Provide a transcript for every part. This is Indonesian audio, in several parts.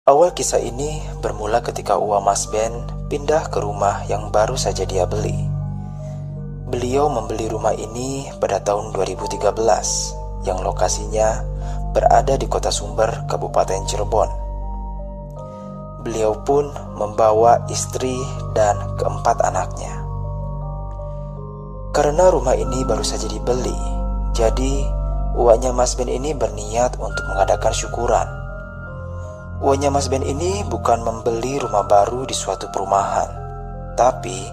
Awal kisah ini bermula ketika Uwa Mas Ben pindah ke rumah yang baru saja dia beli. Beliau membeli rumah ini pada tahun 2013 yang lokasinya berada di Kota Sumber, Kabupaten Cirebon. Beliau pun membawa istri dan keempat anaknya. Karena rumah ini baru saja dibeli, jadi uaknya Mas Ben ini berniat untuk mengadakan syukuran. Uaknya Mas Ben ini bukan membeli rumah baru di suatu perumahan, tapi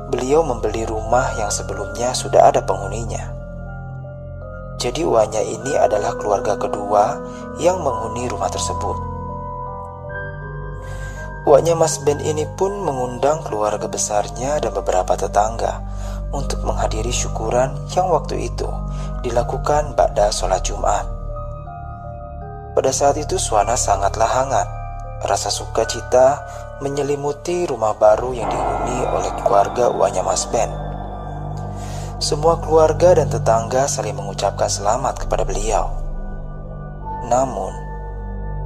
beliau membeli rumah yang sebelumnya sudah ada penghuninya. Jadi uaknya ini adalah keluarga kedua yang menghuni rumah tersebut. Uaknya Mas Ben ini pun mengundang keluarga besarnya dan beberapa tetangga untuk menghadiri syukuran yang waktu itu dilakukan ba'da sholat Jumat. Pada saat itu suasana sangatlah hangat. Rasa sukacita menyelimuti rumah baru yang dihuni oleh keluarga uaknya Mas Ben. Semua keluarga dan tetangga saling mengucapkan selamat kepada beliau. Namun,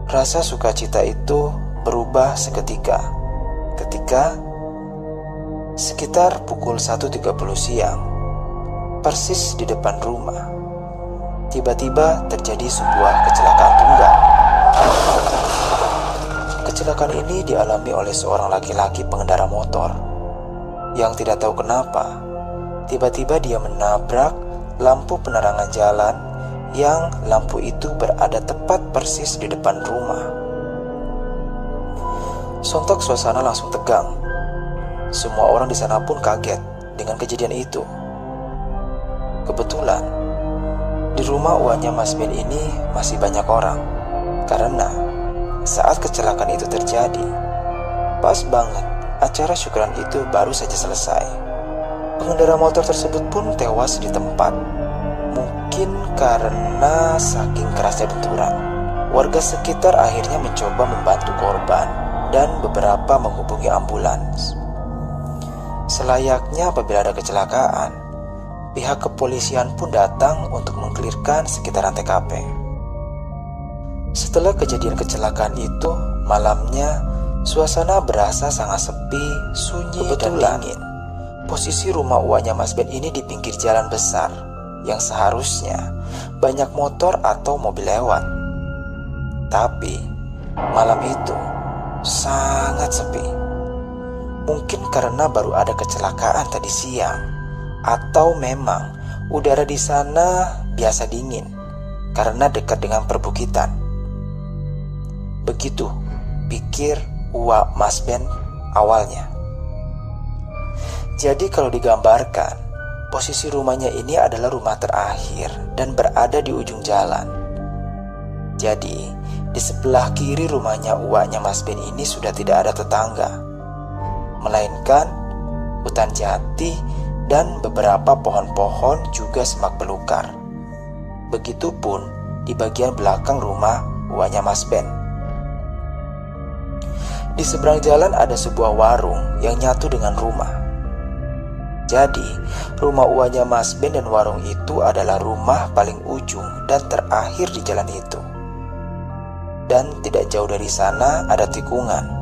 rasa sukacita itu berubah seketika ketika sekitar pukul 1.30 siang, persis di depan rumah, tiba-tiba terjadi sebuah kecelakaan tunggal. Kecelakaan ini dialami oleh seorang laki-laki pengendara motor yang tidak tahu kenapa tiba-tiba dia menabrak lampu penerangan jalan yang lampu itu berada tepat persis di depan rumah. Sontak suasana langsung tegang. Semua orang di sana pun kaget dengan kejadian itu. Kebetulan di rumah uaknya Mas Ben ini masih banyak orang, karena saat kecelakaan itu terjadi, pas banget acara syukuran itu baru saja selesai. Pengendara motor tersebut pun tewas di tempat, mungkin karena saking kerasnya benturan. Warga sekitar akhirnya mencoba membantu korban dan beberapa menghubungi ambulans. Selayaknya apabila ada kecelakaan, pihak kepolisian pun datang untuk mengkelirkan sekitaran TKP. Setelah kejadian kecelakaan itu, malamnya suasana berasa sangat sepi, sunyi, dan dingin. Posisi rumah uaknya Mas Ben ini di pinggir jalan besar yang seharusnya banyak motor atau mobil lewat. Tapi malam itu sangat sepi. Mungkin karena baru ada kecelakaan tadi siang, atau memang udara di sana biasa dingin karena dekat dengan perbukitan. Begitu pikir uak Mas Ben awalnya. Jadi kalau digambarkan, posisi rumahnya ini adalah rumah terakhir dan berada di ujung jalan. Jadi di sebelah kiri rumahnya uaknya Mas Ben ini sudah tidak ada tetangga, melainkan hutan jati dan beberapa pohon-pohon juga semak belukar. Begitupun di bagian belakang rumah uaknya Mas Ben. Di seberang jalan ada sebuah warung yang nyatu dengan rumah. Jadi, rumah uaknya Mas Ben dan warung itu adalah rumah paling ujung dan terakhir di jalan itu. Dan tidak jauh dari sana ada tikungan.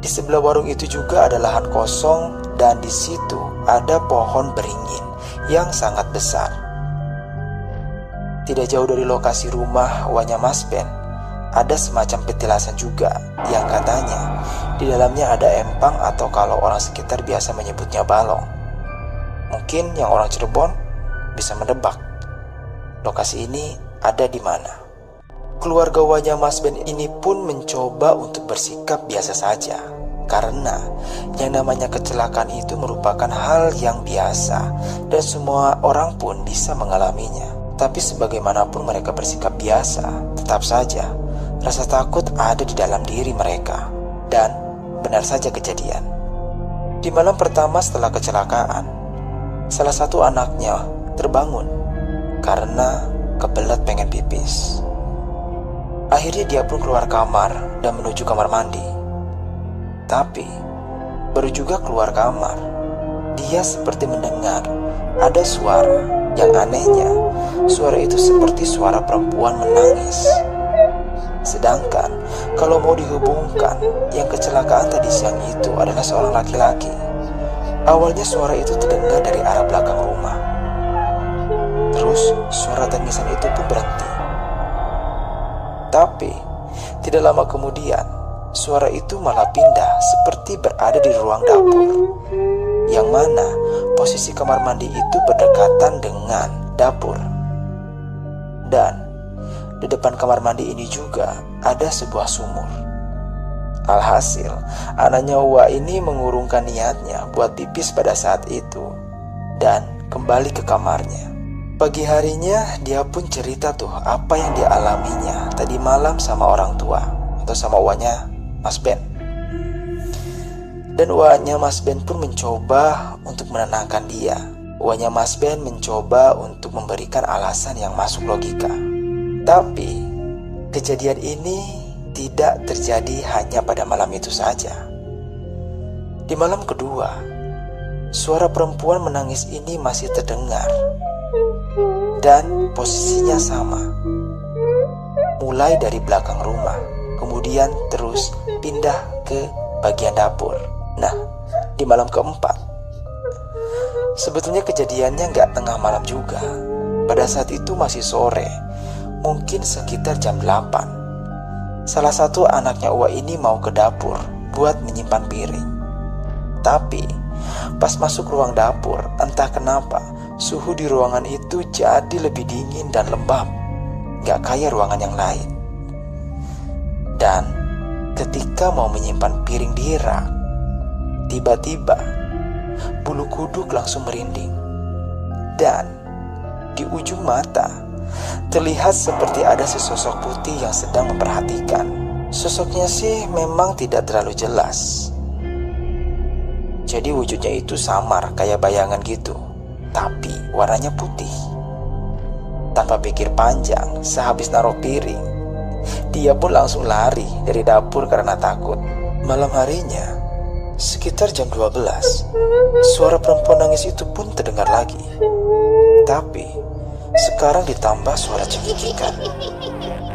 Di sebelah warung itu juga ada lahan kosong dan di situ ada pohon beringin yang sangat besar. Tidak jauh dari lokasi rumah uaknya Mas Ben, ada semacam petilasan juga yang katanya di dalamnya ada empang atau kalau orang sekitar biasa menyebutnya balong. Mungkin yang orang Cirebon bisa menebak lokasi ini ada di mana. Keluarga uaknya Mas Ben ini pun mencoba untuk bersikap biasa saja, karena yang namanya kecelakaan itu merupakan hal yang biasa dan semua orang pun bisa mengalaminya. Tapi sebagaimanapun mereka bersikap biasa, tetap saja rasa takut ada di dalam diri mereka. Dan benar saja kejadian. Di malam pertama setelah kecelakaan, salah satu anaknya terbangun karena kebelet pengen pipis. Akhirnya dia pun keluar kamar dan menuju kamar mandi. Tapi baru juga keluar kamar, dia seperti mendengar ada suara yang anehnya. Suara itu seperti suara perempuan menangis. Sedangkan kalau mau dihubungkan, yang kecelakaan tadi siang itu adalah seorang laki-laki. Awalnya suara itu terdengar dari arah belakang rumah. Terus suara tangisan itu pun berhenti. Tapi tidak lama kemudian, suara itu malah pindah seperti berada di ruang dapur, yang mana posisi kamar mandi itu berdekatan dengan dapur. Dan di depan kamar mandi ini juga ada sebuah sumur. Alhasil, anaknya Uwa ini mengurungkan niatnya buat pipis pada saat itu dan kembali ke kamarnya. Pagi harinya dia pun cerita tuh apa yang dialaminya tadi malam sama orang tua atau sama uanya Mas Ben. Dan uanya Mas Ben pun mencoba untuk menenangkan dia. Uanya Mas Ben mencoba untuk memberikan alasan yang masuk logika. Tapi kejadian ini tidak terjadi hanya pada malam itu saja. Di malam kedua, suara perempuan menangis ini masih terdengar. Dan posisinya sama. Mulai dari belakang rumah, kemudian terus pindah ke bagian dapur. Nah, di malam keempat, sebetulnya kejadiannya nggak tengah malam juga. Pada saat itu masih sore, mungkin sekitar jam 8. Salah satu anaknya Uwa ini mau ke dapur buat menyimpan piring. Tapi pas masuk ruang dapur, entah kenapa suhu di ruangan itu jadi lebih dingin dan lembab, gak kayak ruangan yang lain. Dan ketika mau menyimpan piring di rak, tiba-tiba bulu kuduk langsung merinding. Dan di ujung mata terlihat seperti ada sesosok putih yang sedang memperhatikan. Sosoknya sih memang tidak terlalu jelas. Jadi wujudnya itu samar kayak bayangan gitu, tapi warnanya putih. Tanpa pikir panjang, sehabis naruh piring, dia pun langsung lari dari dapur karena takut. Malam harinya, sekitar jam 12, suara perempuan nangis itu pun terdengar lagi. Tapi sekarang ditambah suara cekikikan.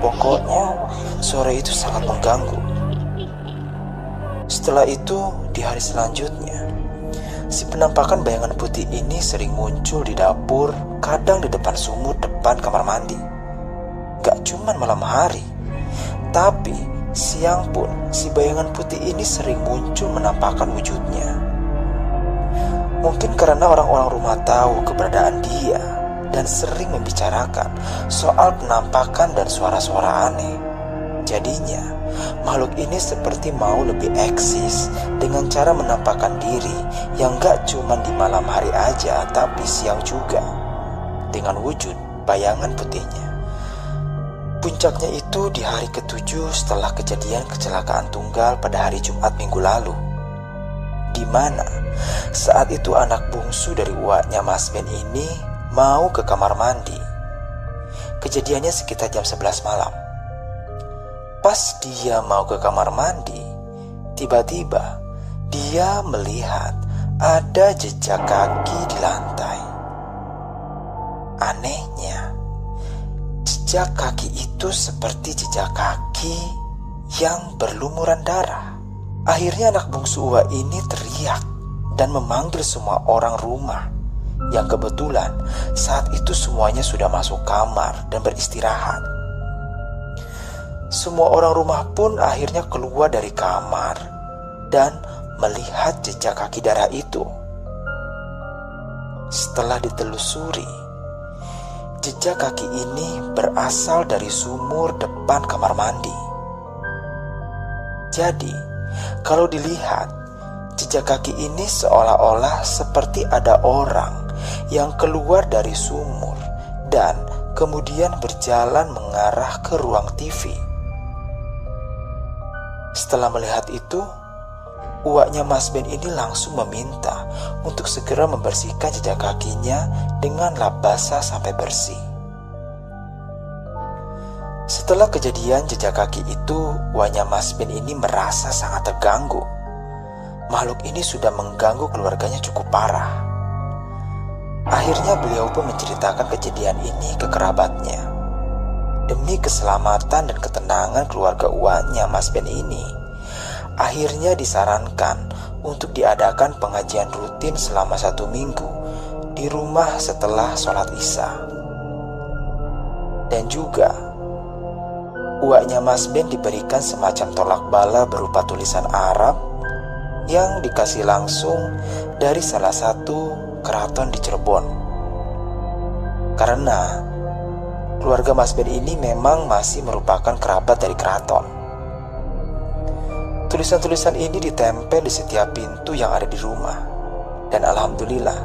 Pokoknya suara itu sangat mengganggu. Setelah itu, di hari selanjutnya, si penampakan bayangan putih ini sering muncul di dapur, kadang di depan sumur depan kamar mandi. Gak cuman malam hari, tapi siang pun si bayangan putih ini sering muncul menampakkan wujudnya. Mungkin karena orang-orang rumah tahu keberadaan dia dan sering membicarakan soal penampakan dan suara-suara aneh. Jadinya, makhluk ini seperti mau lebih eksis dengan cara menampakkan diri yang gak cuma di malam hari aja, tapi siang juga, dengan wujud bayangan putihnya. Puncaknya itu di hari ke-7 setelah kejadian kecelakaan tunggal pada hari Jumat minggu lalu, di mana saat itu anak bungsu dari uaknya Mas Ben ini mau ke kamar mandi. Kejadiannya sekitar jam 11 malam. Pas dia mau ke kamar mandi, tiba-tiba dia melihat ada jejak kaki di lantai. Anehnya, jejak kaki itu seperti jejak kaki yang berlumuran darah. Akhirnya anak bungsu Uwa ini teriak dan memanggil semua orang rumah, yang kebetulan saat itu semuanya sudah masuk kamar dan beristirahat. Semua orang rumah pun akhirnya keluar dari kamar dan melihat jejak kaki darah itu. Setelah ditelusuri, jejak kaki ini berasal dari sumur depan kamar mandi. Jadi, kalau dilihat, jejak kaki ini seolah-olah seperti ada orang yang keluar dari sumur dan kemudian berjalan mengarah ke ruang TV. Setelah melihat itu, uaknya Mas Ben ini langsung meminta untuk segera membersihkan jejak kakinya dengan lap basah sampai bersih. Setelah kejadian jejak kaki itu, uaknya Mas Ben ini merasa sangat terganggu. Makhluk ini sudah mengganggu keluarganya cukup parah. Akhirnya beliau pun menceritakan kejadian ini ke kerabatnya. Demi keselamatan dan ketenangan keluarga uaknya Mas Ben ini, akhirnya disarankan untuk diadakan pengajian rutin selama 1 minggu di rumah setelah sholat Isya. Dan juga uaknya Mas Ben diberikan semacam tolak bala berupa tulisan Arab yang dikasih langsung dari salah satu keraton di Cirebon. Karena keluarga Mas Ben ini memang masih merupakan kerabat dari keraton. Tulisan-tulisan ini ditempel di setiap pintu yang ada di rumah. Dan alhamdulillah,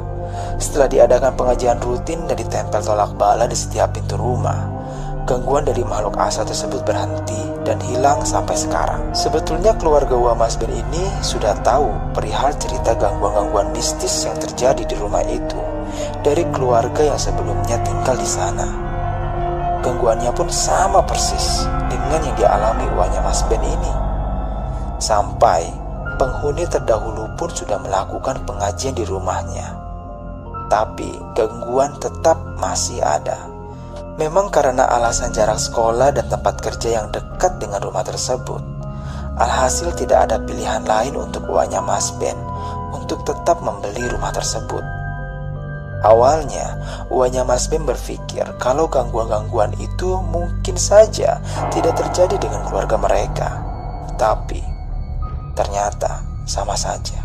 setelah diadakan pengajian rutin dan ditempel tolak bala di setiap pintu rumah, gangguan dari makhluk asa tersebut berhenti dan hilang sampai sekarang. Sebetulnya keluarga uak Mas Ben ini sudah tahu perihal cerita gangguan-gangguan mistis yang terjadi di rumah itu dari keluarga yang sebelumnya tinggal di sana. Gangguannya pun sama persis dengan yang dialami uaknya Mas Ben ini. Sampai penghuni terdahulu pun sudah melakukan pengajian di rumahnya. Tapi gangguan tetap masih ada. Memang karena alasan jarak sekolah dan tempat kerja yang dekat dengan rumah tersebut, alhasil tidak ada pilihan lain untuk uaknya Mas Ben untuk tetap membeli rumah tersebut. Awalnya, uaknya Mas Ben berpikir kalau gangguan-gangguan itu mungkin saja tidak terjadi dengan keluarga mereka. Tapi ternyata sama saja.